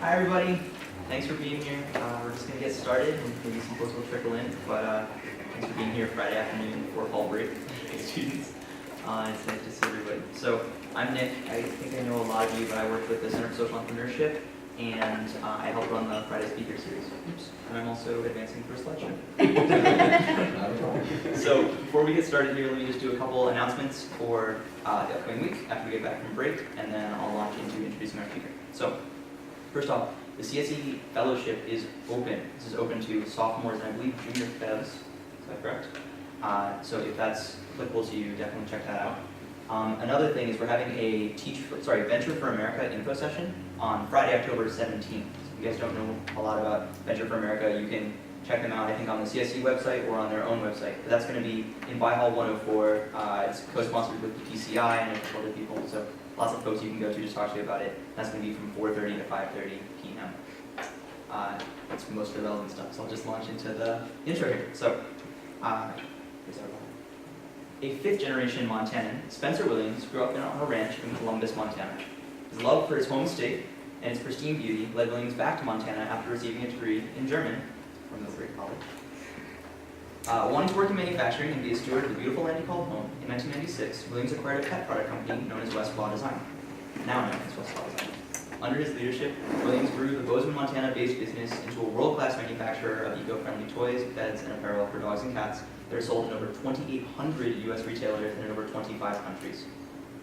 Hi everybody, thanks for being here. We're just going to get started and maybe some folks will trickle in, but thanks for being here Friday afternoon before fall break, students. It's nice to see everybody. So I'm Nick. I think I know a lot of you, but I work with the Center for Social Entrepreneurship, and I help run the Friday Speaker Series. Oops. And I'm also advancing through a slideshow. So before we get started here, let me just do a couple announcements for the upcoming week after we get back from break, and then I'll launch into introducing our speaker. So first off, the CSE Fellowship is open. This is open to sophomores and I believe junior fevs. Is that correct? So if that's applicable to you, definitely check that out. Another thing is we're having a Venture for America info session on Friday, October 17th. So if you guys don't know a lot about Venture for America, you can check them out, I think, on the CSE website or on their own website. But that's going to be in By Hall 104. It's co-sponsored with the PCI and a couple other people. So lots of folks you can go to talk to you about it. That's going to be from 4:30 to 5:30 p.m. That's most of the relevant stuff. So I'll just launch into the intro here. So, a fifth-generation Montanan, Spencer Williams grew up on a ranch in Columbus, Montana. His love for his home state and its pristine beauty led Williams back to Montana after receiving a degree in German from Middlebury College. Wanting to work in manufacturing and be a steward of the beautiful land he called home, in 1996, Williams acquired a pet product company known as West Paw Design, now known as West Paw Design. Under his leadership, Williams grew the Bozeman, Montana-based business into a world-class manufacturer of eco-friendly toys, beds, and apparel for dogs and cats that are sold in over 2,800 U.S. retailers and in over 25 countries.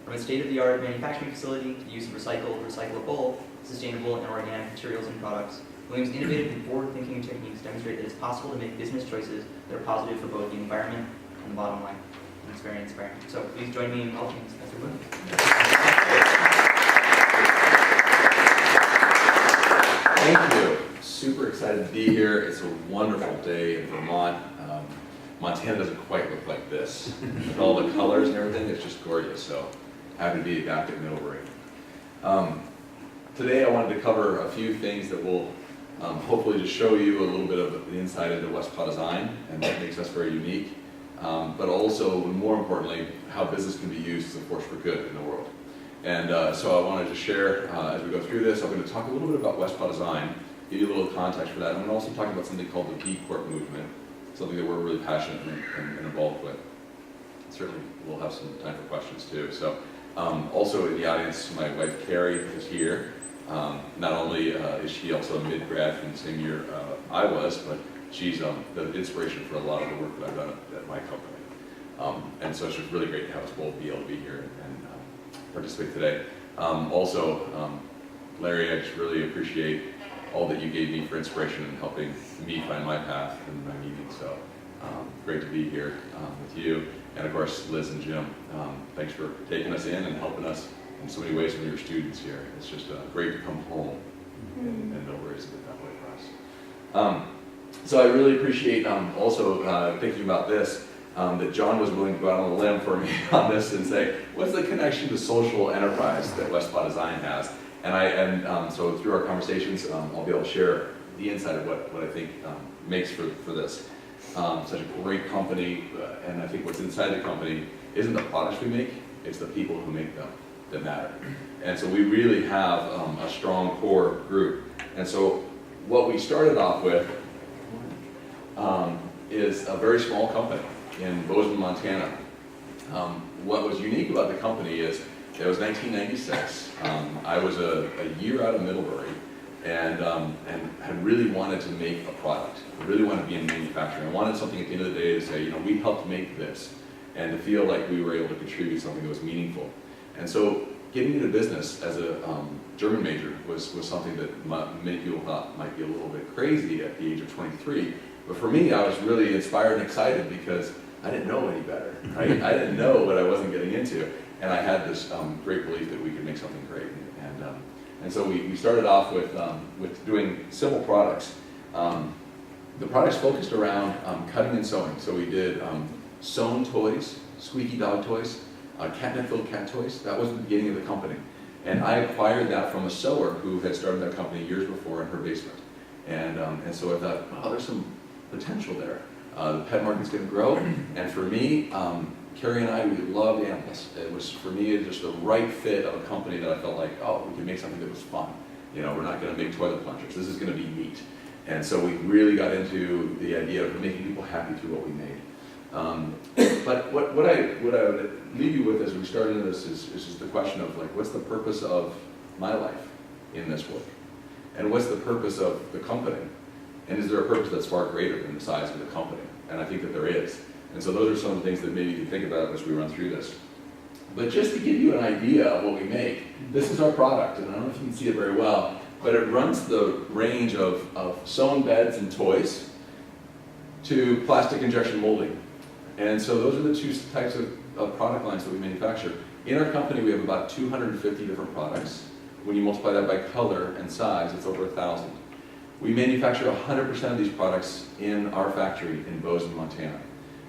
From a state-of-the-art manufacturing facility to the use of recycled, recyclable, sustainable, and organic materials and products, Williams' innovative and forward-thinking techniques demonstrate that it's possible to make business choices that are positive for both the environment and the bottom line. And it's very inspiring. So please join me in welcoming Spencer Williams. Thank you. Super excited to be here. It's a wonderful day in Vermont. Montana doesn't quite look like this. With all the colors and everything, it's just gorgeous. So happy to be back at Middlebury. Today I wanted to cover a few things that will hopefully just show you a little bit of the inside into West Paw Design and what makes us very unique. But also, more importantly, how business can be used as a force for good in the world. And so I wanted to share, as we go through this, I'm going to talk a little bit about West Paw Design, give you a little context for that. I'm going to also talk about something called the B Corp movement, something that we're really passionate and involved with. Certainly we'll have some time for questions too. So also in the audience, my wife Carrie is here. Not only is she also a mid-grad from the same year I was, but she's the inspiration for a lot of the work that I've done at my company. And so it's just really great to have us both be able to be here and participate today. Larry, I just really appreciate all that you gave me for inspiration and helping me find my path in my meeting. So great to be here with you. And of course, Liz and Jim, thanks for taking us in and helping us in so many ways when we were students here. It's just great to come home and Middlebury is a bit that way for us. So I really appreciate also thinking about this, that John was willing to go out on a limb for me on this and say, what's the connection to social enterprise that West Paw Design has? And so through our conversations, I'll be able to share the insight of what I think makes for this. Such a great company, and I think what's inside the company isn't the products we make, it's the people who make them that matter. And so we really have a strong core group. And so what we started off with is a very small company in Bozeman, Montana. What was unique about the company is it was 1996. I was a year out of Middlebury and had really wanted to make a product. I really wanted to be in manufacturing. I wanted something at the end of the day to say, you know, we helped make this, and to feel like we were able to contribute something that was meaningful. And so getting into business as a German major was something that many people thought might be a little bit crazy at the age of 23. But for me, I was really inspired and excited because I didn't know any better, right? I didn't know what I wasn't getting into. And I had this great belief that we could make something great. And so we started off with doing simple products. The products focused around cutting and sewing. So we did sewn toys, squeaky dog toys, catnip-filled cat toys. That was the beginning of the company. And I acquired that from a sewer who had started that company years before in her basement. And so I thought, oh, there's some potential there. The pet market's going to grow. And for me, Carrie and I, we loved animals. It was, for me, just the right fit of a company that I felt like, oh, we could make something that was fun. You know, we're not going to make toilet plungers. This is going to be meat. And so we really got into the idea of making people happy through what we made. But what I would leave you with as we start into this is just the question of, like, what's the purpose of my life in this work? And what's the purpose of the company? And is there a purpose that's far greater than the size of the company? And I think that there is. And so those are some of the things that maybe you can think about as we run through this. But just to give you an idea of what we make, this is our product, and I don't know if you can see it very well, but it runs the range of sewn beds and toys to plastic injection molding. And so those are the two types of product lines that we manufacture. In our company, we have about 250 different products. When you multiply that by color and size, it's over 1,000. We manufacture 100% of these products in our factory in Bozeman, Montana.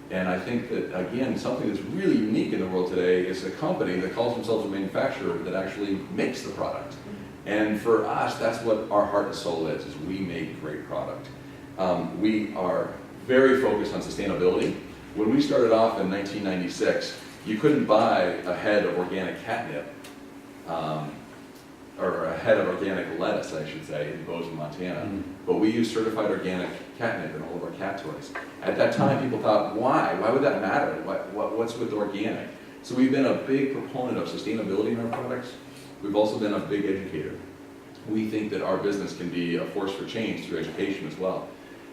And I think that, again, something that's really unique in the world today is a company that calls themselves a manufacturer that actually makes the product. And for us, that's what our heart and soul is we make great product. We are very focused on sustainability. When we started off in 1996, you couldn't buy a head of organic catnip, or a head of organic lettuce, I should say, in Bozeman, Montana. But we use certified organic catnip in all of our cat toys. At that time, people thought, why? Why would that matter? What's with organic? So we've been a big proponent of sustainability in our products. We've also been a big educator. We think that our business can be a force for change through education as well.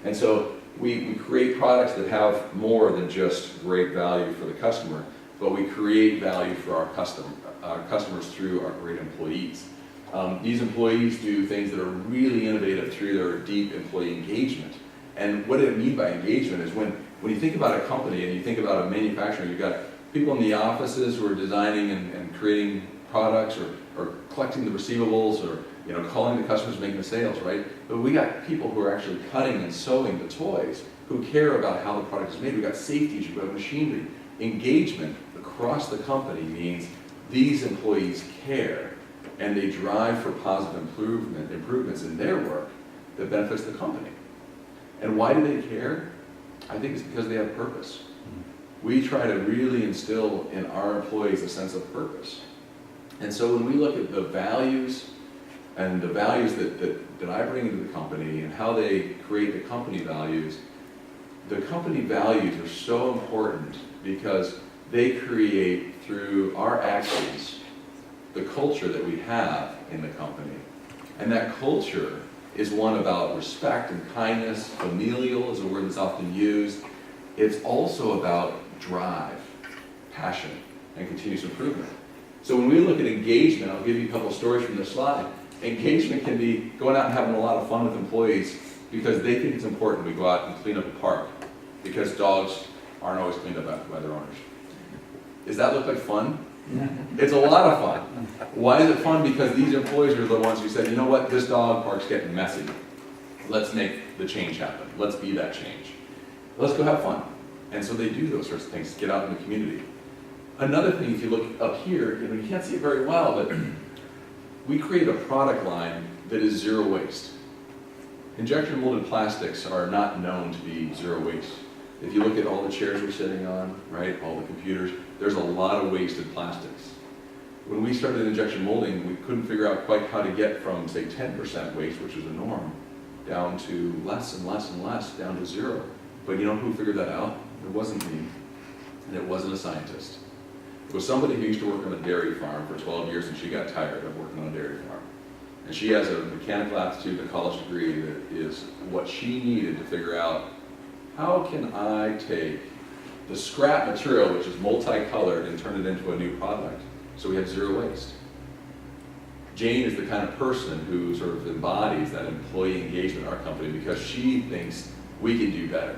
And so we create products that have more than just great value for the customer, but we create value for our customers through our great employees. These employees do things that are really innovative through their deep employee engagement. And what I mean by engagement is when you think about a company and you think about a manufacturer, you've got people in the offices who are designing and creating products or collecting the receivables or calling the customers, making the sales, right? But we got people who are actually cutting and sewing the toys, who care about how the product is made. We've got safety issues, we have machinery. Engagement across the company means these employees care and they drive for positive improvements in their work that benefits the company. And why do they care? I think it's because they have purpose. We try to really instill in our employees a sense of purpose. And so when we look at the values and the values that I bring into the company and how they create the company values are so important because they create through our actions the culture that we have in the company. And that culture is one about respect and kindness. Familial is a word that's often used. It's also about drive, passion, and continuous improvement. So when we look at engagement, I'll give you a couple of stories from this slide. Engagement can be going out and having a lot of fun with employees because they think it's important we go out and clean up a park because dogs aren't always cleaned up by their owners. Does that look like fun? It's a lot of fun. Why is it fun? Because these employees are the ones who said, you know what, this dog park's getting messy. Let's make the change happen. Let's be that change. Let's go have fun. And so they do those sorts of things to get out in the community. Another thing, if you look up here, you can't see it very well, but we create a product line that is zero waste. Injection molded plastics are not known to be zero waste. If you look at all the chairs we're sitting on, right, all the computers, there's a lot of wasted plastics. When we started injection molding, we couldn't figure out quite how to get from, say, 10% waste, which is the norm, down to less and less and less, down to zero. But you know who figured that out? It wasn't me, and it wasn't a scientist. It was somebody who used to work on a dairy farm for 12 years, and she got tired of working on a dairy farm. And she has a mechanical aptitude and a college degree that is what she needed to figure out, how can I take the scrap material, which is multicolored, and turn it into a new product so we have zero waste? Jane is the kind of person who sort of embodies that employee engagement in our company because she thinks we can do better.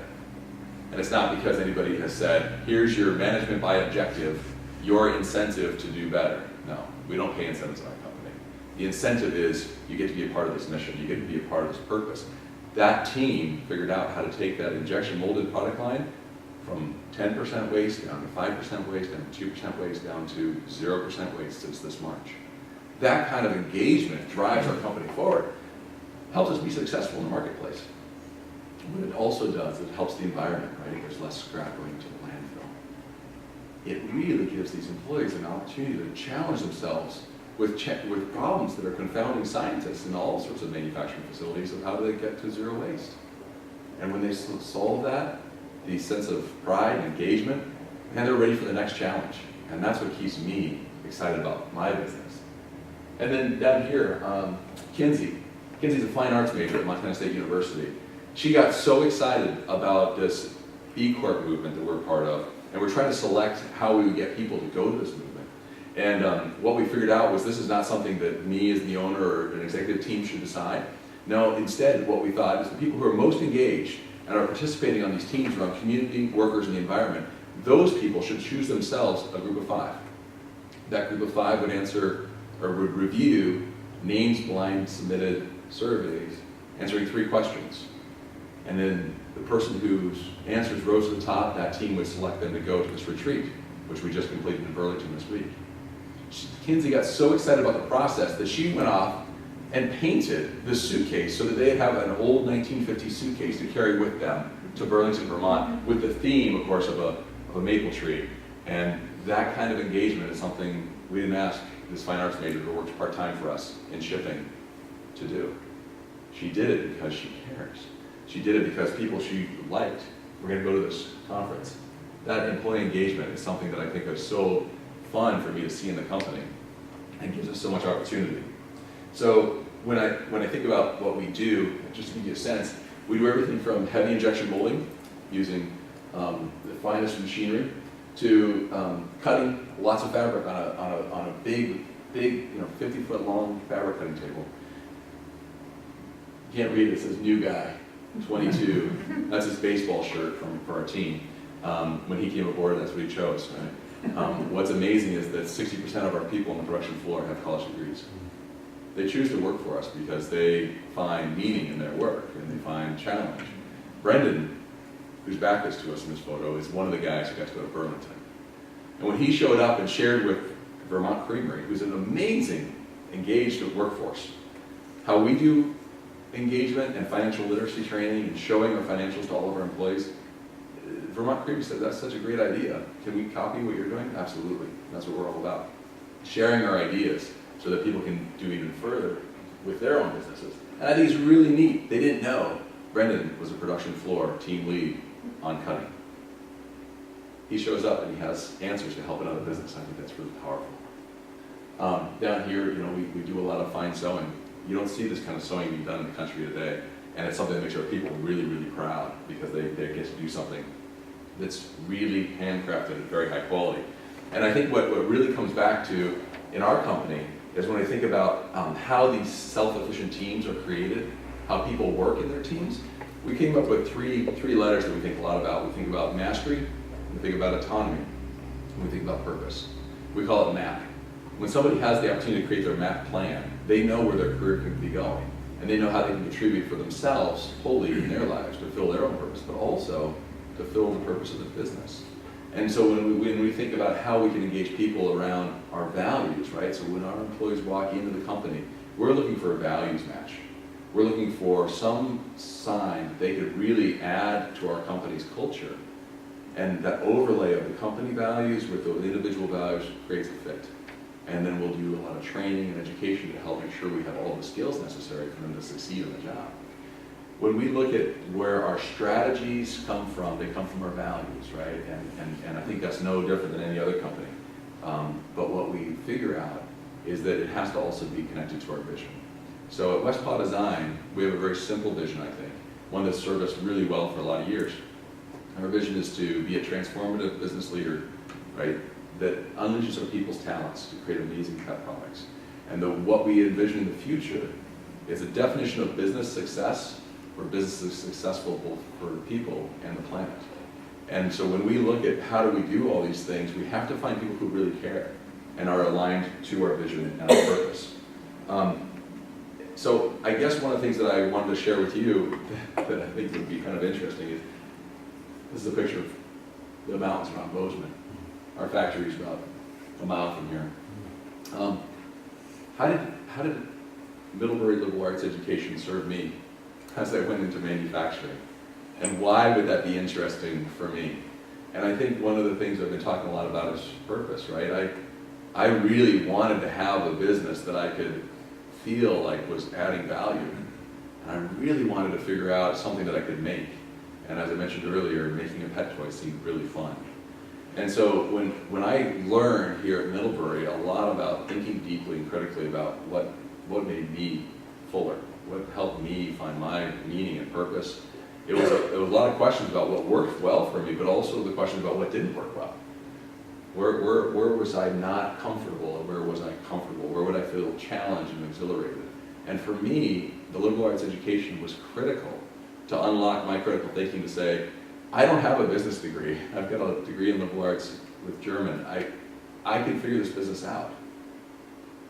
And it's not because anybody has said, here's your management by objective, your incentive to do better. No, we don't pay incentives in our company. The incentive is you get to be a part of this mission, you get to be a part of this purpose. That team figured out how to take that injection molded product line from 10% waste down to 5% waste, down to 2% waste, down to 0% waste since this March. That kind of engagement drives our company forward, helps us be successful in the marketplace. What it also does, it helps the environment, right? There's less scrap going to the landfill. It really gives these employees an opportunity to challenge themselves with problems that are confounding scientists in all sorts of manufacturing facilities of how do they get to zero waste. And when they solve that, the sense of pride and engagement, and they're ready for the next challenge. And that's what keeps me excited about my business. And then down here, Kinsey. Kinsey's a fine arts major at Montana State University. She got so excited about this B Corp movement that we're part of, and we're trying to select how we would get people to go to this movement. And what we figured out was this is not something that me as the owner or an executive team should decide. No, instead what we thought is the people who are most engaged and are participating on these teams around community, workers, and the environment, those people should choose themselves a group of 5. That group of 5 would answer or would review names blind submitted surveys answering 3 questions. And then the person whose answers rose to the top, that team would select them to go to this retreat, which we just completed in Burlington this week. Kinsey got so excited about the process that she went off and painted the suitcase so that they'd have an old 1950s suitcase to carry with them to Burlington, Vermont, with the theme, of course, of a maple tree. And that kind of engagement is something we didn't ask this fine arts major who works part-time for us in shipping to do. She did it because she cares. She did it because people she liked were going to go to this conference. That employee engagement is something that I think is so fun for me to see in the company and gives us so much opportunity. So when I think about what we do, just to give you a sense, we do everything from heavy injection molding using the finest machinery to cutting lots of fabric on a big 50-foot long fabric cutting table. You can't read it, it says new guy, 22. That's his baseball shirt for our team. When he came aboard, that's what he chose, right? What's amazing is that 60% of our people on the production floor have college degrees. They choose to work for us because they find meaning in their work and they find challenge. Brendan, whose back is to us in this photo, is one of the guys who got to go to Burlington. And when he showed up and shared with Vermont Creamery, who's an amazing, engaged workforce, how we do engagement and financial literacy training and showing our financials to all of our employees, Vermont Creamery said, that's such a great idea. Can we copy what you're doing? Absolutely. That's what we're all about. Sharing our ideas so that people can do even further with their own businesses. And I think it's really neat. They didn't know Brendan was a production floor team lead on cutting. He shows up and he has answers to help another business. I think that's really powerful. Down here, we do a lot of fine sewing. You don't see this kind of sewing being done in the country today. And it's something that makes our people really, really proud because they get to do something that's really handcrafted at very high quality. And I think what really comes back to in our company is when I think about how these self-efficient teams are created, how people work in their teams, we came up with three letters that we think a lot about. We think about mastery, we think about autonomy, and we think about purpose. We call it MAP. When somebody has the opportunity to create their MAP plan, they know where their career can be going, and they know how they can contribute for themselves wholly in their lives to fill their own purpose, but also to fill the purpose of the business. And so when we think about how we can engage people around our values, right? So when our employees walk into the company, we're looking for a values match. We're looking for some sign that they could really add to our company's culture. And that overlay of the company values with the individual values creates a fit. And then we'll do a lot of training and education to help make sure we have all the skills necessary for them to succeed in the job. When we look at where our strategies come from, they come from our values, right? And I think that's no different than any other company. But what we figure out is that it has to also be connected to our vision. So at West Paw Design, we have a very simple vision, I think, one that's served us really well for a lot of years. Our vision is to be a transformative business leader, right, that unleashes our people's talents to create amazing pet products. And what we envision in the future is a definition of business success where business is successful both for people and the planet. And so when we look at how do we do all these things, we have to find people who really care and are aligned to our vision and our purpose. So I guess one of the things that I wanted to share with you that I think would be kind of interesting is this is a picture of the mountains around Bozeman. Our factory is about a mile from here. How did Middlebury liberal arts education serve me as I went into manufacturing? And why would that be interesting for me? And I think one of the things I've been talking a lot about is purpose, right? I really wanted to have a business that I could feel like was adding value. And I really wanted to figure out something that I could make. And as I mentioned earlier, making a pet toy seemed really fun. And so when I learned here at Middlebury a lot about thinking deeply and critically about what made me fuller, what helped me find my meaning and purpose, it was a lot of questions about what worked well for me, but also the questions about what didn't work well. Where was I not comfortable, and where was I comfortable? Where would I feel challenged and exhilarated? And for me, the liberal arts education was critical to unlock my critical thinking to say, I don't have a business degree. I've got a degree in liberal arts with German. I can figure this business out.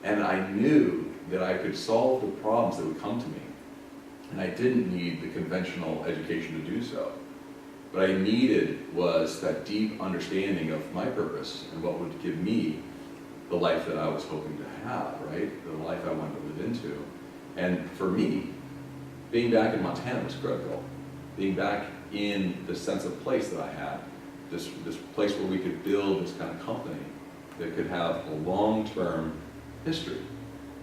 And I knew that I could solve the problems that would come to me. And I didn't need the conventional education to do so. What I needed was that deep understanding of my purpose and what would give me the life that I was hoping to have, right? The life I wanted to live into. And for me, being back in Montana was critical. Being back in the sense of place that I had, this place where we could build this kind of company that could have a long-term history.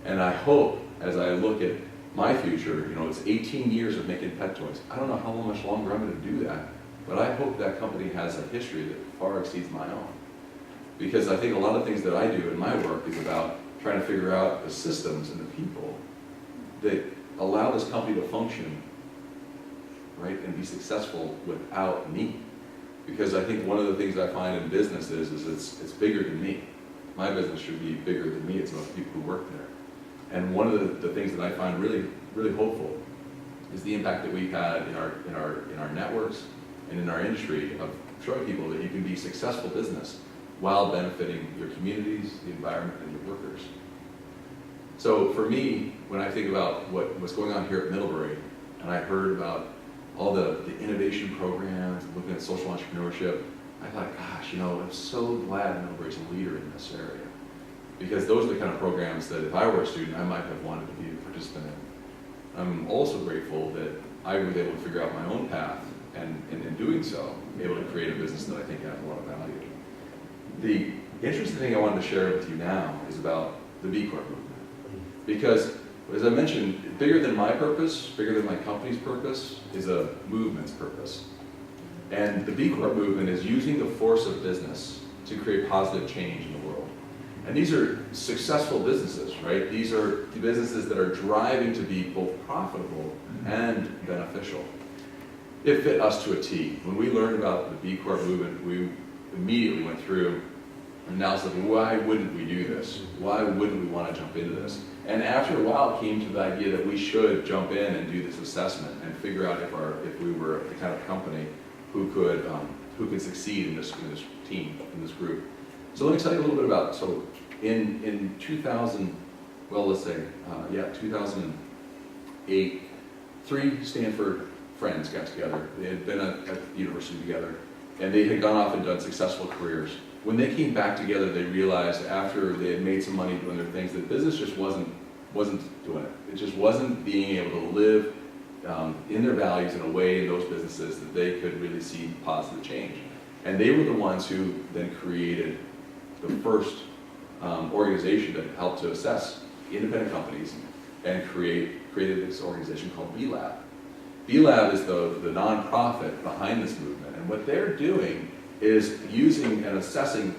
And I hope, as I look at my future, it's 18 years of making pet toys. I don't know how much longer I'm going to do that, but I hope that company has a history that far exceeds my own. Because I think a lot of things that I do in my work is about trying to figure out the systems and the people that allow this company to function, right, and be successful without me. Because I think one of the things I find in business is it's bigger than me. My business should be bigger than me. It's about the people who work there. And one of the things that I find really, really hopeful is the impact that we've had in our networks and in our industry of showing people that you can be a successful business while benefiting your communities, the environment, and your workers. So for me, when I think about what's going on here at Middlebury, and I heard about all the innovation programs, looking at social entrepreneurship, I thought, gosh, I'm so glad Middlebury's a leader in this area. Because those are the kind of programs that if I were a student, I might have wanted to be a participant in. I'm also grateful that I was able to figure out my own path, and in doing so, able to create a business that I think has a lot of value. The interesting thing I wanted to share with you now is about the B Corp movement. Because, as I mentioned, bigger than my purpose, bigger than my company's purpose, is a movement's purpose. And the B Corp movement is using the force of business to create positive change in the world. And these are successful businesses, right? These are businesses that are driving to be both profitable and beneficial. It fit us to a T. When we learned about the B Corp movement, we immediately went through and now said, why wouldn't we do this? Why wouldn't we want to jump into this? And after a while, it came to the idea that we should jump in and do this assessment and figure out if we were the kind of company who could succeed in this team, in this group. So let me tell you a little bit about, so in 2000, well, let's say, 2008, 3 Stanford friends got together. They had been at university together, and they had gone off and done successful careers. When they came back together, they realized after they had made some money doing their things, that business just wasn't doing it. It just wasn't being able to live in their values in a way in those businesses that they could really see positive change. And they were the ones who then created the first organization that helped to assess independent companies and created this organization called B-Lab. B-Lab is the nonprofit behind this movement, and what they're doing is using and assessing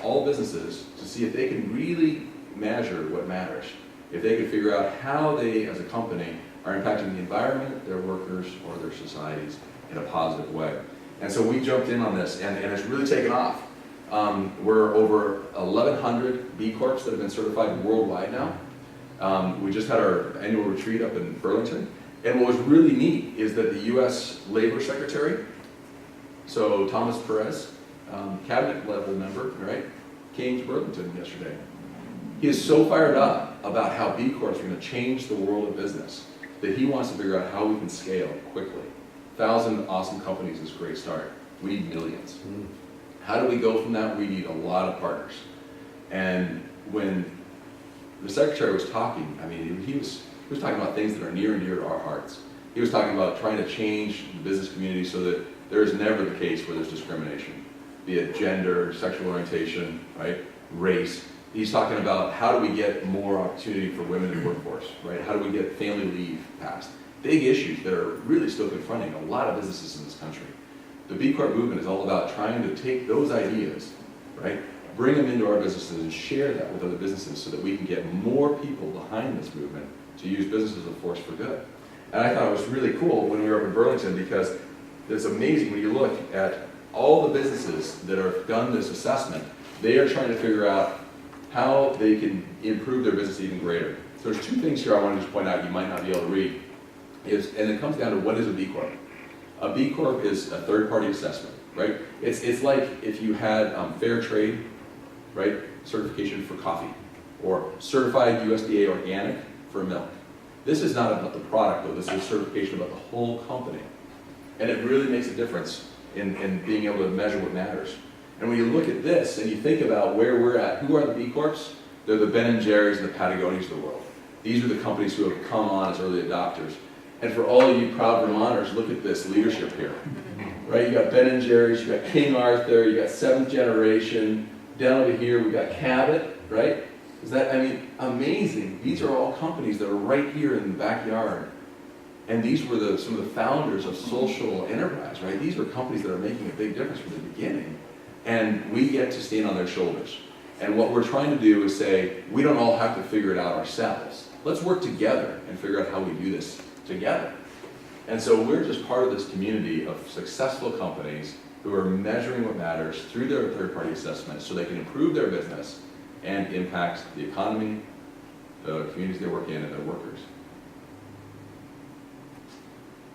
all businesses to see if they can really measure what matters. If they can figure out how they, as a company, are impacting the environment, their workers, or their societies in a positive way. And so we jumped in on this, and it's really taken off. We're over 1,100 B Corps that have been certified worldwide now. We just had our annual retreat up in Burlington. And what was really neat is that the U.S. Labor Secretary, so Thomas Perez, cabinet level member, right, came to Burlington yesterday. He is so fired up about how B Corps are going to change the world of business that he wants to figure out how we can scale quickly. 1,000 awesome companies is a great start. We need millions. How do we go from that? We need a lot of partners. And when the secretary was talking, I mean, he was talking about things that are near and dear to our hearts. He was talking about trying to change the business community so that there is never the case where there's discrimination, be it gender, sexual orientation, right? race. He's talking about how do we get more opportunity for women in the workforce, right? How do we get family leave passed? Big issues that are really still confronting a lot of businesses in this country. The B Corp movement is all about trying to take those ideas, right? Bring them into our businesses and share that with other businesses so that we can get more people behind this movement to use business as a force for good. And I thought it was really cool when we were up in Burlington because it's amazing when you look at all the businesses that have done this assessment, they are trying to figure out how they can improve their business even greater. So there's two things here I want to just point out you might not be able to read. And it comes down to what is a B Corp. A B Corp is a third-party assessment, right? It's like if you had fair trade, right, certification for coffee, or certified USDA organic for milk. This is not about the product, though. This is certification about the whole company. And it really makes a difference in being able to measure what matters. And when you look at this and you think about where we're at, who are the B Corps? They're the Ben & Jerry's and the Patagonias of the world. These are the companies who have come on as early adopters. And for all of you proud Vermonters, look at this leadership here. Right? You got Ben & Jerry's, you got King Arthur, you got Seventh Generation. Down over here, we got Cabot, right? Is that, I mean, amazing. These are all companies that are right here in the backyard. And these were some of the founders of social enterprise, right? These are companies that are making a big difference from the beginning. And we get to stand on their shoulders. And what we're trying to do is say, we don't all have to figure it out ourselves. Let's work together and figure out how we do this together. And so we're just part of this community of successful companies who are measuring what matters through their third-party assessments so they can improve their business and impact the economy, the communities they work in, and their workers.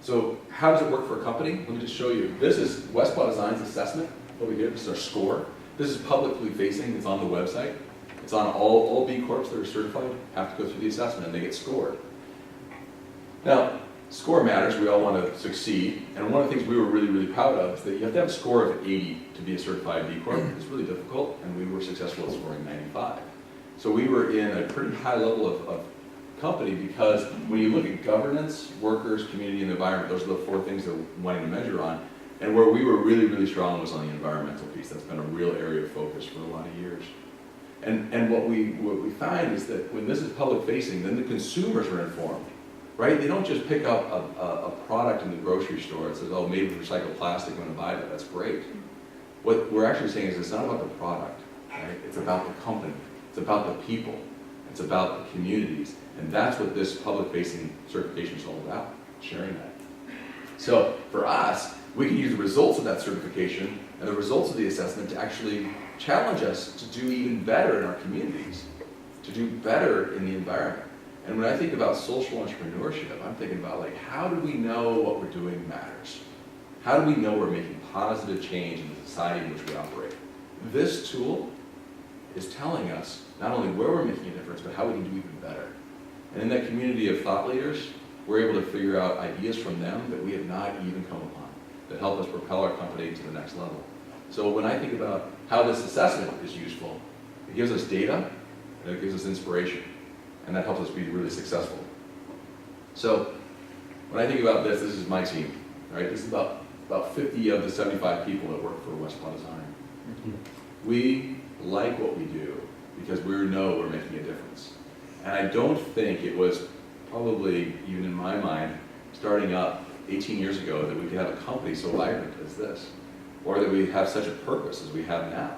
So how does it work for a company? Let me just show you. This is West Paw Design's assessment over here. This is our score. This is publicly facing. It's on the website. It's on all B Corps that are certified have to go through the assessment and they get scored. Now, score matters. We all want to succeed. And one of the things we were really, really proud of is that you have to have a score of 80 to be a certified B Corp. It's really difficult, and we were successful at scoring 95. So we were in a pretty high level of company because when you look at governance, workers, community, and the environment, those are the four things that we're wanting to measure on. And where we were really, really strong was on the environmental piece. That's been a real area of focus for a lot of years. And what we find is that when this is public facing, then the consumers are informed. Right? They don't just pick up a product in the grocery store and says, oh, made with recycled plastic, I'm going to buy that. That's great. What we're actually saying is it's not about the product. Right? It's about the company. It's about the people. It's about the communities. And that's what this public-facing certification is all about, sharing that. So for us, we can use the results of that certification and the results of the assessment to actually challenge us to do even better in our communities, to do better in the environment. And when I think about social entrepreneurship, I'm thinking about like, how do we know what we're doing matters? How do we know we're making positive change in the society in which we operate? This tool is telling us not only where we're making a difference, but how we can do even better. And in that community of thought leaders, we're able to figure out ideas from them that we have not even come upon, that help us propel our company to the next level. So when I think about how this assessment is useful, it gives us data, and it gives us inspiration. And that helps us be really successful. So when I think about this is my team, right? This is about 50 of the 75 people that work for West Paw Design. We like what we do because we know we're making a difference. And I don't think it was probably, even in my mind, starting up 18 years ago that we could have a company so vibrant as this, or that we have such a purpose as we have now.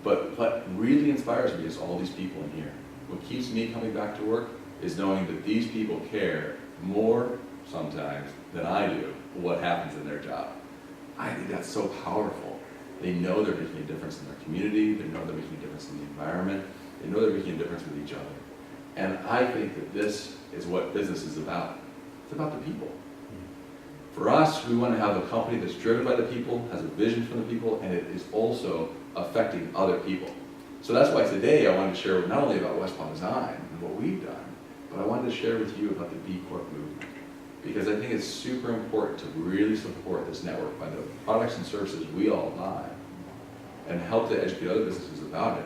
But what really inspires me is all these people in here. What keeps me coming back to work is knowing that these people care more sometimes than I do what happens in their job. I think that's so powerful. They know they're making a difference in their community, they know they're making a difference in the environment, they know they're making a difference with each other. And I think that this is what business is about. It's about the people. For us, we want to have a company that's driven by the people, has a vision for the people, and it is also affecting other people. So that's why today I wanted to share not only about West Paw Design and what we've done, but I wanted to share with you about the B Corp movement. Because I think it's super important to really support this network by the products and services we all buy and help to educate other businesses about it.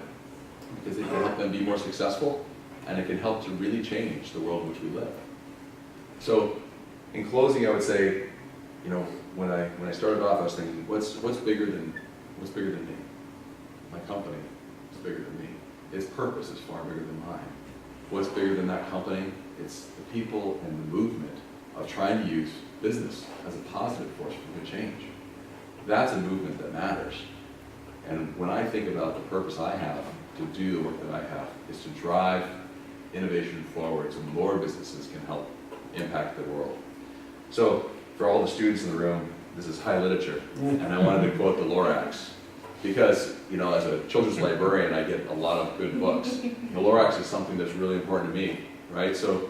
Because it can help them be more successful and it can help to really change the world in which we live. So in closing, I would say, you know, when I started off, I was thinking, what's bigger than me? My company. It's bigger than me. Its purpose is far bigger than mine. What's bigger than that company? It's the people and the movement of trying to use business as a positive force for good change. That's a movement that matters. And when I think about the purpose I have to do the work that I have, is to drive innovation forward so more businesses can help impact the world. So for all the students in the room, this is high literature, and I wanted to quote the Lorax. Because, you know, as a children's librarian, I get a lot of good books. The Lorax is something that's really important to me, right? So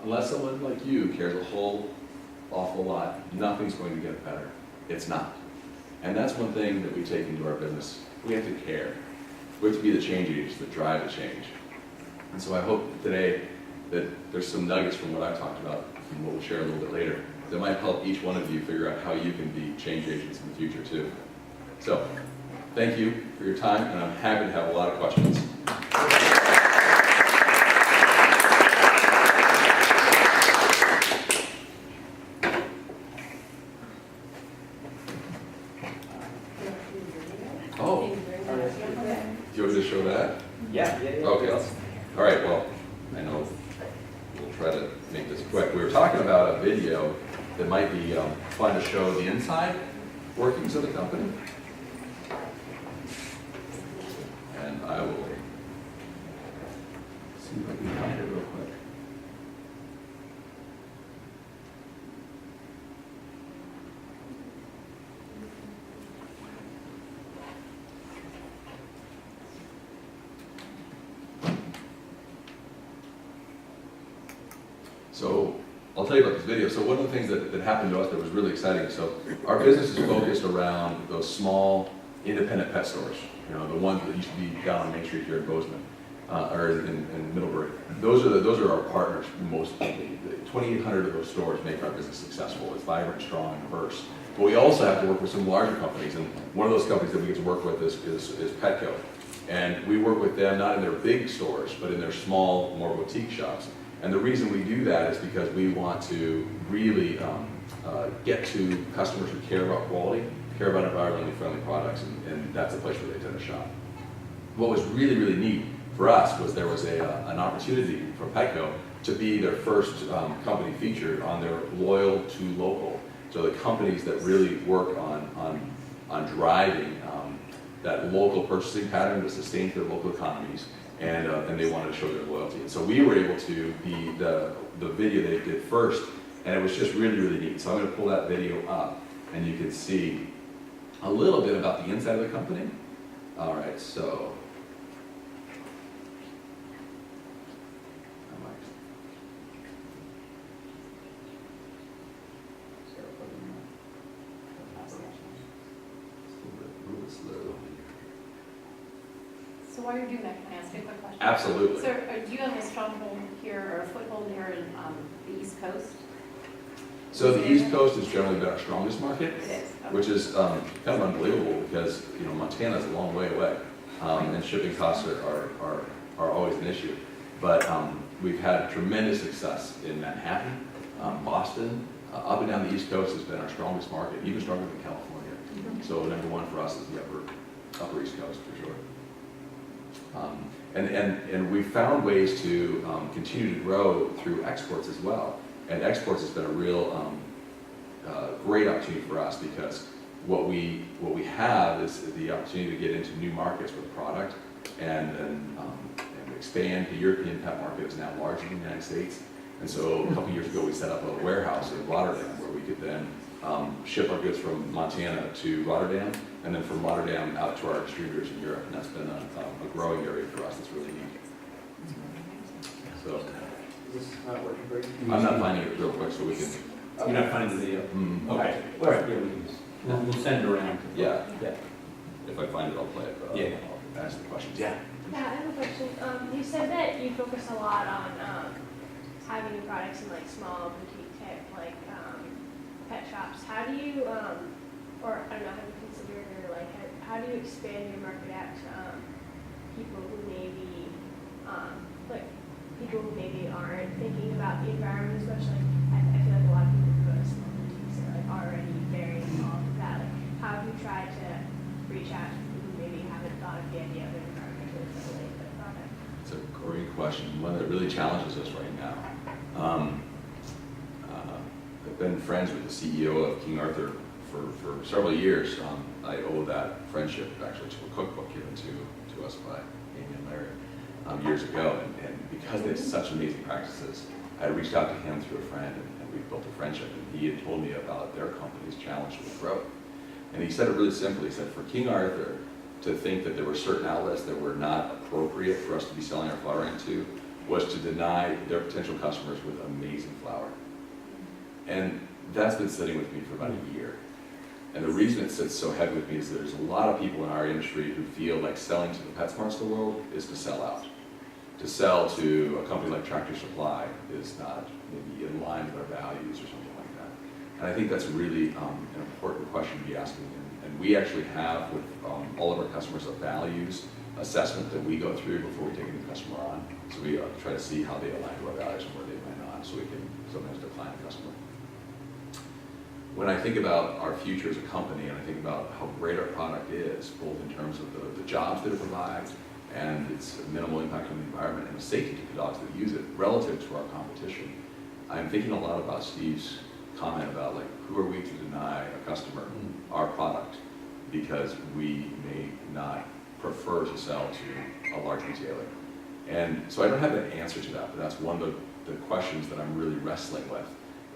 unless someone like you cares a whole awful lot, nothing's going to get better. It's not. And that's one thing that we take into our business. We have to care. We have to be the change agents that drive the change. And so I hope today that there's some nuggets from what I've talked about and what we'll share a little bit later that might help each one of you figure out how you can be change agents in the future too. So, thank you for your time, and I'm happy to have a lot of questions. Oh, do you want me to show that? Yeah. Okay. All right, well, I know we'll try to make this quick. We were talking about a video that might be fun to show the inside workings of the company. And I will see if I can find it real quick. So I'll tell you about this video. So one of the things that happened to us that was really exciting, so our business is focused around those small independent pet stores, you know, the ones that used to be down on Main Street here in Bozeman, or in Middlebury. Those are our partners mostly. 2,800 of those stores make our business successful. It's vibrant, strong, and diverse. But we also have to work with some larger companies, and one of those companies that we get to work with is Petco. And we work with them not in their big stores, but in their small, more boutique shops. And the reason we do that is because we want to really get to customers who care about quality, care about environmentally friendly products, and that's a place where they tend to shop. What was really, really neat for us was there was an opportunity for Petco to be their first company featured on their Loyal to Local. So the companies that really work on driving that local purchasing pattern that sustains their local economies, and they wanted to show their loyalty. And so we were able to be the video they did first, and it was just really, really neat. So I'm going to pull that video up, and you can see a little bit about the inside of the company. All right, so. So while you're doing that, can I ask you a quick question? Absolutely. So do you have a stronghold here or a foothold here in the East Coast? So the East Coast has generally been our strongest market, It is. Okay. which is kind of unbelievable because, you know, Montana is a long way away, and shipping costs are always an issue. But we've had tremendous success in Manhattan, Boston, up and down the East Coast has been our strongest market, even stronger than California. Mm-hmm. So number one for us is the upper East Coast for sure. And we found ways to continue to grow through exports as well. And exports has been a real great opportunity for us because what we have is the opportunity to get into new markets with product and expand. The European pet market is now larger than the United States. And so a couple years ago we set up a warehouse in Rotterdam where we could then ship our goods from Montana to Rotterdam, and then from Rotterdam out to our distributors in Europe. And that's been a growing area for us that's really neat. So Is this not working for you? I'm not finding it real quick so we can. You're not finding the video? Okay. All right, yeah, we can just, we'll send it around. Yeah. Yeah. If I find it, I'll play it. But Yeah. I'll ask the questions. Yeah. Yeah, I have a question. You said that you focus a lot on having your products in like small boutique type like pet shops. How do you, or I don't know, have you considered or like how do you expand your market out to people who maybe like people who maybe aren't thinking about the environment as much? Like I feel like a lot of people who go to small boutiques are like already very involved with that. Like how have you tried to reach out to people who maybe haven't thought of the idea of the environment? question, one that really challenges us right now. I've been friends with the CEO of King Arthur for several years. I owe that friendship actually to a cookbook given to us by Amy and Larry years ago. And because they have such amazing practices, I reached out to him through a friend, and we built a friendship. And he had told me about their company's challenge with growth. And he said it really simply. He said, for King Arthur to think that there were certain outlets that were not appropriate for us to be selling our flour into was to deny their potential customers with amazing flour. And that's been sitting with me for about a year. And the reason it sits so heavy with me is that there's a lot of people in our industry who feel like selling to the PetSmarts of the world is to sell out. To sell to a company like Tractor Supply is not maybe in line with our values or something like that. And I think that's really an important question to be asking. And we actually have with all of our customers a values assessment that we go through before we take a new customer on. So we try to see how they align to our values and where they might not, so we can sometimes decline a customer. When I think about our future as a company, and I think about how great our product is, both in terms of the jobs that it provides and its minimal impact on the environment and the safety to the dogs that use it relative to our competition, I'm thinking a lot about Steve's comment about like, who are we to deny a customer our product because we may not prefer to sell to a large retailer. And so I don't have an answer to that, but that's one of the questions that I'm really wrestling with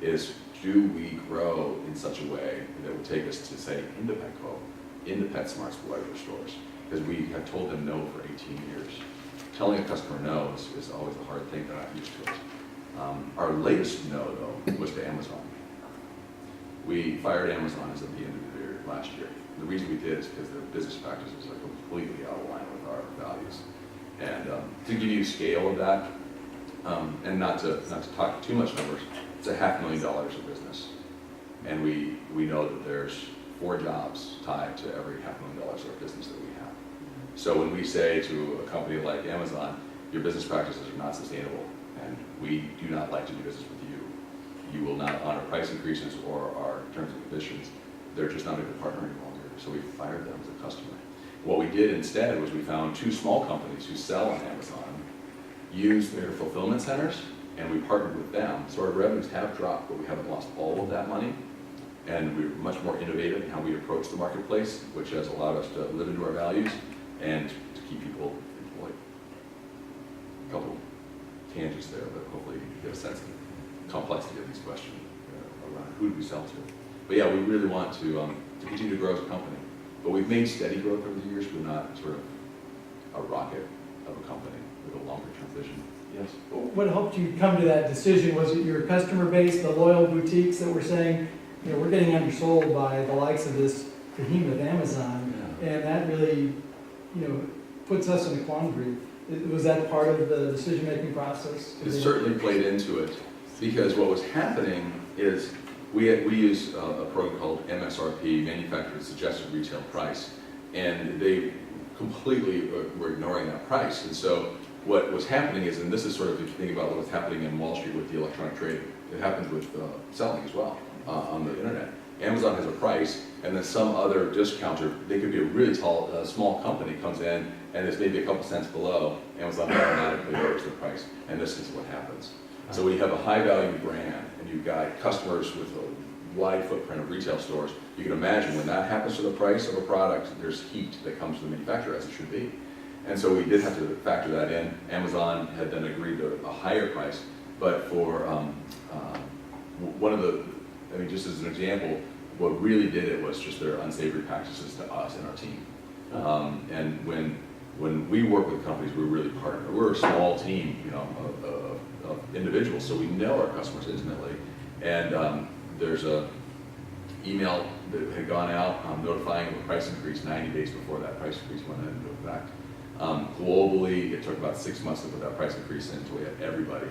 is, do we grow in such a way that would take us to, say, into Petco, into PetSmart's larger stores? Because we have told them no for 18 years. Telling a customer no is always a hard thing. They're not used to it. Our latest no, though, was to Amazon. We fired Amazon as of the end of the year last year. The reason we did is because their business practices are completely out of line with our values. And to give you scale of that, and not to talk too much numbers, it's $500,000 of business. And we know that there's 4 jobs tied to every $500,000 of business that we have. So when we say to a company like Amazon, your business practices are not sustainable, and we do not like to do business with you. You will not honor price increases or our terms and conditions. They're just not a good partner any longer. So we fired them as a customer. What we did instead was we found 2 small companies who sell on Amazon, use their fulfillment centers, and we partnered with them. So our revenues have dropped, but we haven't lost all of that money. And we're much more innovative in how we approach the marketplace, which has allowed us to live into our values and to keep people employed. A couple tangents there, but hopefully you get a sense of the complexity of these questions around who do we sell to. But yeah, we really want to continue to grow as a company. But we've made steady growth over the years. We're not sort of a rocket of a company with a longer-term vision. Yes? What helped you come to that decision? Was it your customer base, the loyal boutiques that were saying, you know, we're getting undersold by the likes of this behemoth Amazon, and that really, you know, puts us in a quandary. Was that part of the decision-making process? It certainly played into it, because what was happening is we use a program called MSRP, Manufacturer Suggested Retail Price, and they completely were ignoring that price. And so what was happening is, and this is sort of, if you think about what's happening in Wall Street with the electronic trading, it happens with selling as well on the internet. Amazon has a price, and then some other discounter, they could be a really small company, comes in, and it's maybe a couple cents below, Amazon automatically lowers the price, and this is what happens. So when you have a high-value brand, and you've got customers with a wide footprint of retail stores, you can imagine when that happens to the price of a product, there's heat that comes to the manufacturer, as it should be. And so we did have to factor that in. Amazon had then agreed to a higher price, but for one of the, I mean, just as an example, what really did it was just their unsavory practices to us and our team. And when we work with companies, we're really partner. We're a small team, you know, of individuals, so we know our customers intimately. And there's a email that had gone out notifying of a price increase 90 days before that price increase went into effect. Globally, it took about 6 months to put that price increase in until we had everybody.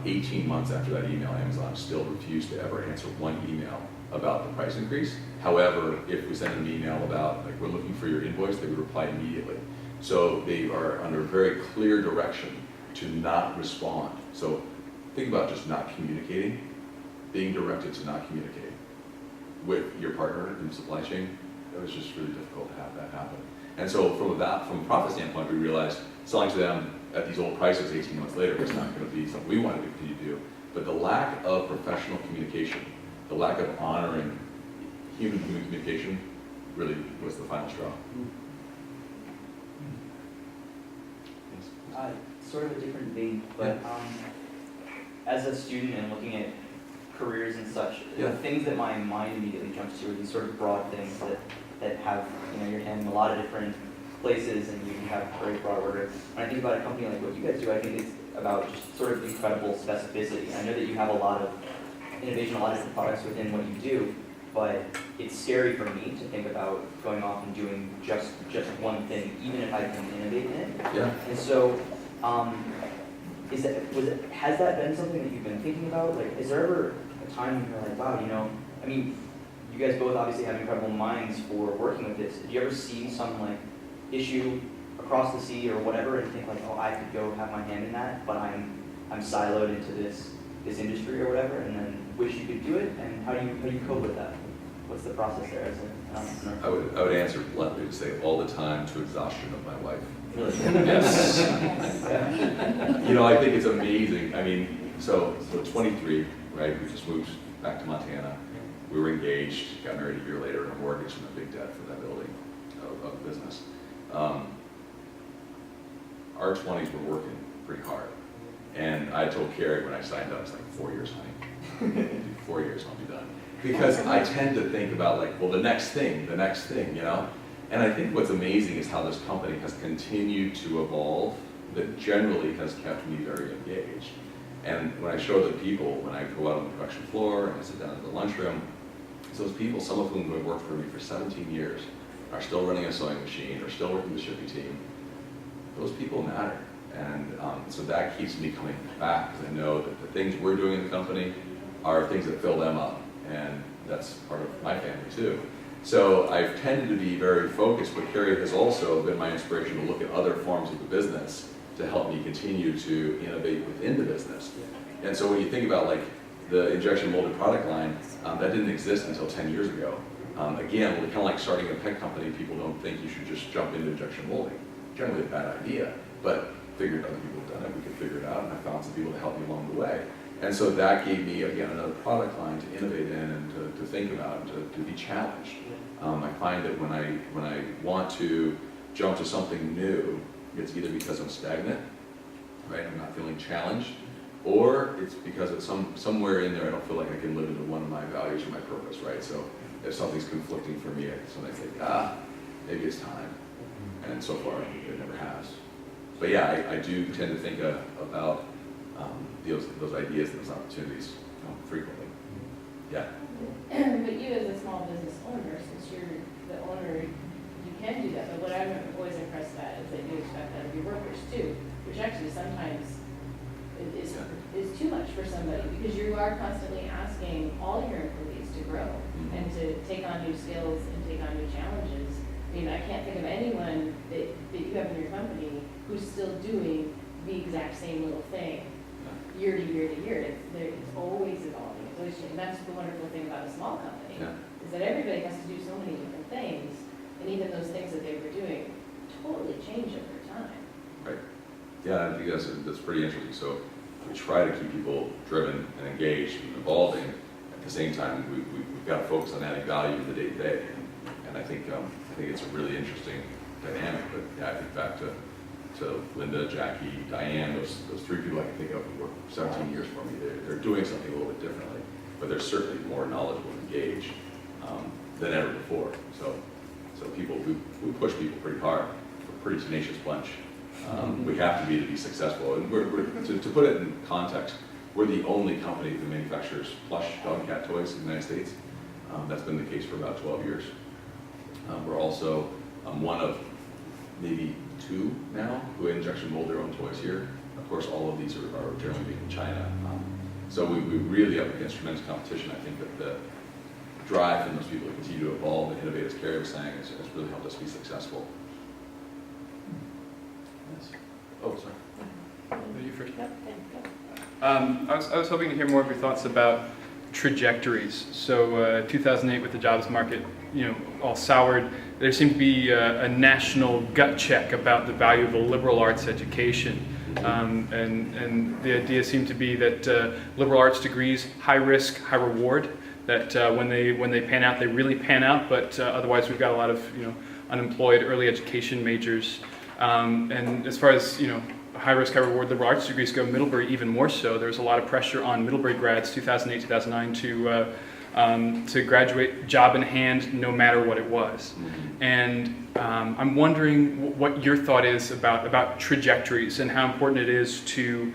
18 months after that email, Amazon still refused to ever answer one email about the price increase. However, if we sent an email about, like, we're looking for your invoice, they would reply immediately. So they are under very clear direction to not respond. So think about just not communicating, being directed to not communicate with your partner in the supply chain. It was just really difficult to have that happen. And so from a profit standpoint, we realized selling to them at these old prices 18 months later was not going to be something we wanted to continue to do. But the lack of professional communication, the lack of honoring human communication really was the final straw. Sort of a different vein, but as a student and looking at careers and such, Yeah. the things that my mind immediately jumps to are these sort of broad things that have, you're handling a lot of different places and you can have very broad order. When I think about a company like what you guys do, I think it's about just sort of incredible specificity. I know that you have a lot of innovation, a lot of different products within what you do, but it's scary for me to think about going off and doing just one thing, even if I can innovate in it. Yeah. And so, has that been something that you've been thinking about? Like, is there ever a time when you're like, wow, I mean, you guys both obviously have incredible minds for working with this. Did you ever see some like issue across the sea or whatever and think like, oh, I could go have my hand in that, but I'm siloed into this industry or whatever, and then wish you could do it? And how do you cope with that? What's the process there as an entrepreneur? I would answer bluntly to say all the time to exhaustion of my wife. Really? Yes. I think it's amazing. I mean, so 23, right? We just moved back to Montana. We were engaged, got married a year later, and a mortgage and a big debt for that building of business. Our 20s were working pretty hard. And I told Carrie when I signed up, it's like 4 years, honey. 4 years, I'll be done. Because I tend to think about like, well, the next thing, And I think what's amazing is how this company has continued to evolve that generally has kept me very engaged. And when I show the people, when I go out on the production floor and I sit down in the lunchroom, it's those people, some of whom have worked for me for 17 years, are still running a sewing machine, or still working the shipping team. Those people matter. And so that keeps me coming back, because I know that the things we're doing in the company are things that fill them up. And that's part of my family too. So I've tended to be very focused, but Carrie has also been my inspiration to look at other forms of the business to help me continue to innovate within the business. And so when you think about like the injection molded product line, that didn't exist until 10 years ago. Again, we're kind of like starting a pet company. People don't think you should just jump into injection molding. Generally a bad idea, but figured other people have done it, we could figure it out, and I found some people to help me along the way. And so that gave me, again, another product line to innovate in and to think about and to be challenged. I find that when I want to jump to something new, it's either because I'm stagnant, right, I'm not feeling challenged, or it's because it's somewhere in there I don't feel like I can live into one of my values or my purpose, right? So if something's conflicting for me, I sometimes think, maybe it's time. And so far, it never has. But yeah, I do tend to think about those ideas, those opportunities frequently. Yeah. But you as a small business owner, since you're the owner, you can do that. But what I'm always impressed at is that you expect that of your workers too, which actually sometimes is too much for somebody, because you are constantly asking all your employees to grow and to take on new skills and take on new challenges. I mean, I can't think of anyone that you have in your company who's still doing the exact same little thing year to year to year. It's always evolving. It's always changing. That's the wonderful thing about a small company, is that everybody has to do so many different things, and even those things that they were doing totally change over time. Right. Yeah, I think that's pretty interesting. So we try to keep people driven and engaged and evolving. At the same time, we've got to focus on adding value in the day-to-day. And I think it's a really interesting dynamic. But yeah, I think back to Linda, Jackie, Diane, those three people I can think of who worked 17 years for me. They're doing something a little bit differently, but they're certainly more knowledgeable and engaged than ever before. So people, we push people pretty hard. We're a pretty tenacious bunch. We have to be successful. And to put it in context, we're the only company that manufactures plush dog and cat toys in the United States. That's been the case for about 12 years. We're also one of maybe two now who injection mold their own toys here. Of course, all of these are generally made in China. So we really up against tremendous competition. I think that the drive from those people to continue to evolve and innovate, as Carrie was saying, has really helped us be successful. Yes. Oh, sorry. You first. Yep, okay, go. I was hoping to hear more of your thoughts about trajectories. So 2008 with the jobs market all soured. There seemed to be a national gut check about the value of a liberal arts education. And the idea seemed to be that liberal arts degrees, high risk, high reward, that when they pan out, they really pan out, but otherwise we've got a lot of unemployed early education majors. And as far as high risk, high reward liberal arts degrees go, Middlebury even more so. There's a lot of pressure on Middlebury grads 2008, 2009 to graduate job in hand no matter what it was. And I'm wondering what your thought is about trajectories and how important it is to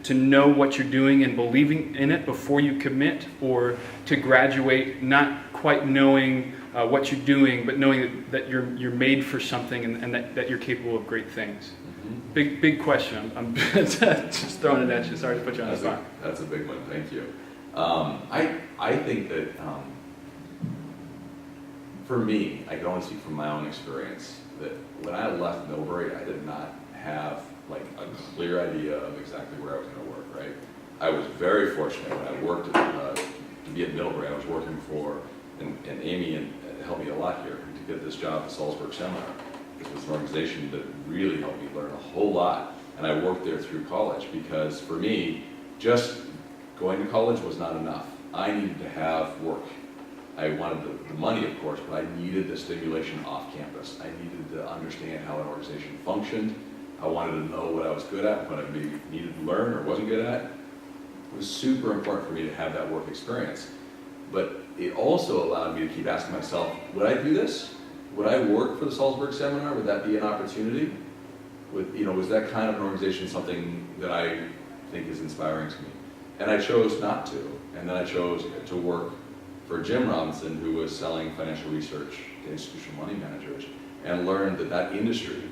know what you're doing and believing in it before you commit, or to graduate not quite knowing what you're doing, but knowing that you're made for something and that you're capable of great things. Big question. I'm just throwing it at you. Sorry to put you on the spot. That's a big one. Thank you. I think that for me, I can only speak from my own experience, that when I left Middlebury, I did not have like a clear idea of exactly where I was going to work. Right? I was very fortunate when I worked to be at Middlebury. I was working for and Amy helped me a lot here to get this job at Salzburg Seminar. This was an organization that really helped me learn a whole lot, and I worked there through college because for me, just going to college was not enough. I needed to have work. I wanted the money, of course, but I needed the stimulation off campus. I needed to understand how an organization functioned. I wanted to know what I was good at, what I maybe needed to learn or wasn't good at. It was super important for me to have that work experience. But it also allowed me to keep asking myself, would I do this? Would I work for the Salzburg Seminar? Would that be an opportunity? Was that kind of an organization something that I think is inspiring to me? And I chose not to. And then I chose to work for Jim Robinson, who was selling financial research to institutional money managers, and learned that industry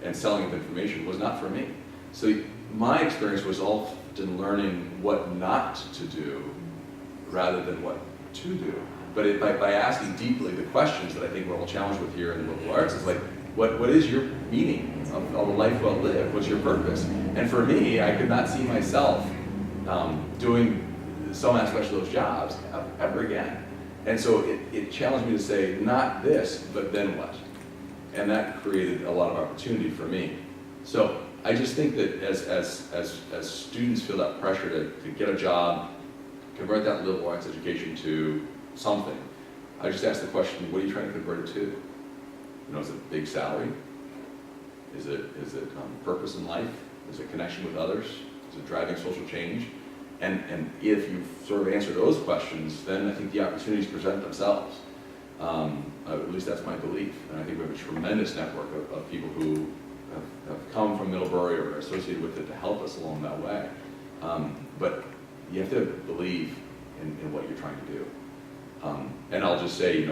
and selling of information was not for me. So my experience was often learning what not to do rather than what to do. But by asking deeply the questions that I think we're all challenged with here in the liberal arts, is like, what is your meaning of a life well lived? What's your purpose? And for me, I could not see myself doing some aspects of those jobs ever again. And so it challenged me to say, not this, but then what? And that created a lot of opportunity for me. So I just think that as students feel that pressure to get a job, convert that liberal arts education to something, I just ask the question, what are you trying to convert it to? Is it a big salary? Is it purpose in life? Is it connection with others? Is it driving social change? And if you sort of answer those questions, then I think the opportunities present themselves. At least that's my belief. And I think we have a tremendous network of people who have come from Middlebury or are associated with it to help us along that way. But you have to believe in what you're trying to do. And I'll just say,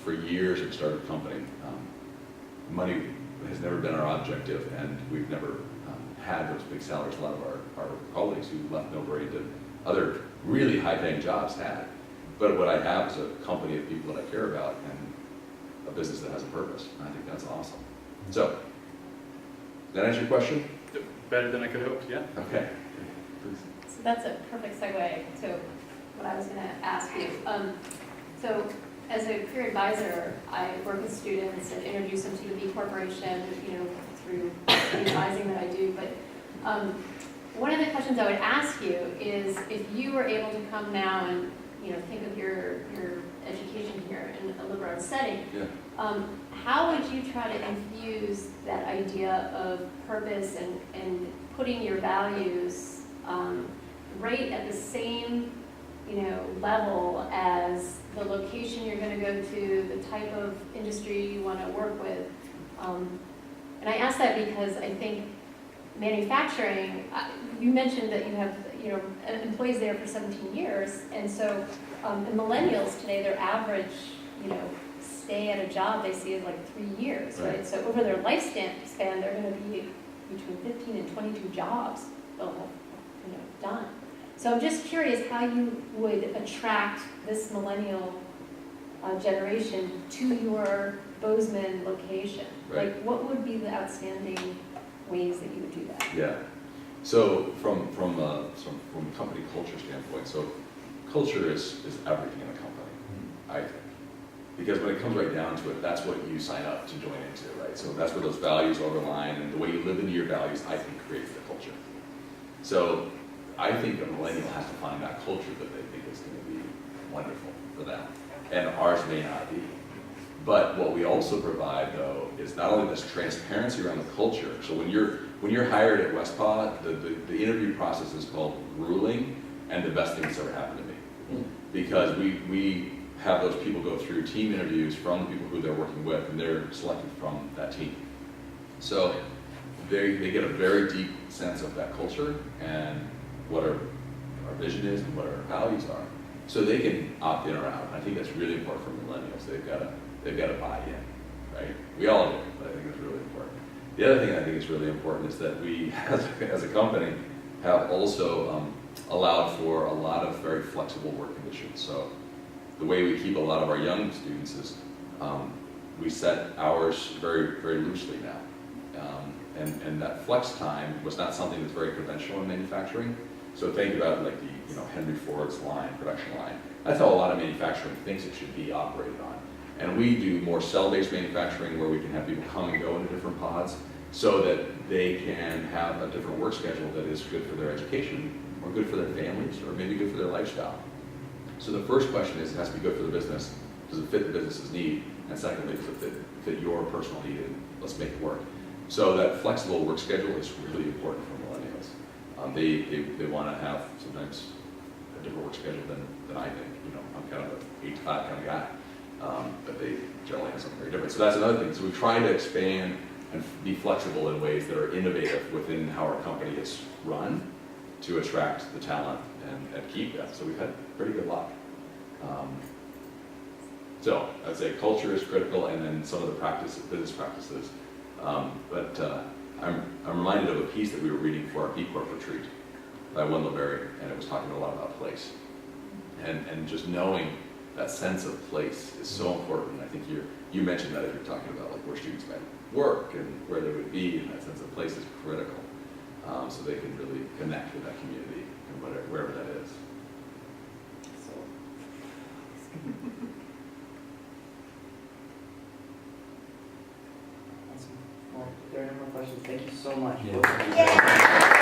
for years we started a company. Money has never been our objective, and we've never had those big salaries a lot of our colleagues who left Middlebury did other really high-paying jobs had. But what I have is a company of people that I care about and a business that has a purpose. And I think that's awesome. So, did that answer your question? Better than I could hope, yeah. Okay. Please. So that's a perfect segue to what I was going to ask you. So as a career advisor, I work with students and introduce them to the B Corporation, through the advising that I do. But one of the questions I would ask you is, if you were able to come now and think of your education here in a liberal arts setting, Yeah. how would you try to infuse that idea of purpose and putting your values right at the same level as the location you're going to go to, the type of industry you want to work with? And I ask that because I think manufacturing, you mentioned that you have employees there for 17 years, and so the millennials today, their average stay at a job they see is like 3 years, right? So over their lifespan, they're going to be between 15 and 22 jobs they'll have done. So I'm just curious how you would attract this millennial generation to your Bozeman location. Right. Like, what would be the outstanding ways that you would do that? Yeah. So from a company culture standpoint, so culture is everything in a company, I think. Because when it comes right down to it, that's what you sign up to join into, right? So that's where those values overline, and the way you live into your values, I think, creates the culture. So I think a millennial has to find that culture that they think is going to be wonderful for them. And ours may not be. But what we also provide, though, is not only this transparency around the culture. So when you're hired at West Paw, the interview process is called grueling, and the best thing that's ever happened to me. Because we have those people go through team interviews from the people who they're working with, and they're selected from that team. So they get a very deep sense of that culture and what our vision is and what our values are. So they can opt in or out. I think that's really important for millennials. They've got to buy in, right? We all do, but I think it's really important. The other thing I think is really important is that we, as a company, have also allowed for a lot of very flexible work conditions. So the way we keep a lot of our young students is we set hours very, very loosely now. And that flex time was not something that's very conventional in manufacturing. So think about like the Henry Ford's line, production line. That's how a lot of manufacturing thinks it should be operated on. And we do more cell-based manufacturing where we can have people come and go into different pods so that they can have a different work schedule that is good for their education or good for their families or maybe good for their lifestyle. So the first question is, it has to be good for the business. Does it fit the business's need? And secondly, does it fit your personal need? And let's make it work. So that flexible work schedule is really important for millennials. They want to have sometimes a different work schedule than I think. I'm kind of an 8 to 5 kind of guy, but they generally have something very different. So that's another thing. So we try to expand and be flexible in ways that are innovative within how our company is run to attract the talent and keep that. So we've had pretty good luck. So I'd say culture is critical, and then some of the business practices. But I'm reminded of a piece that we were reading for our B Corp retreat by Middlebury, and it was talking a lot about place. And just knowing that sense of place is so important. I think you mentioned that as you're talking about like where students might work and where they would be, and that sense of place is critical. So they can really connect with that community and wherever that is. So. Awesome. Well, if there are no more questions, thank you so much. Yeah. Yeah.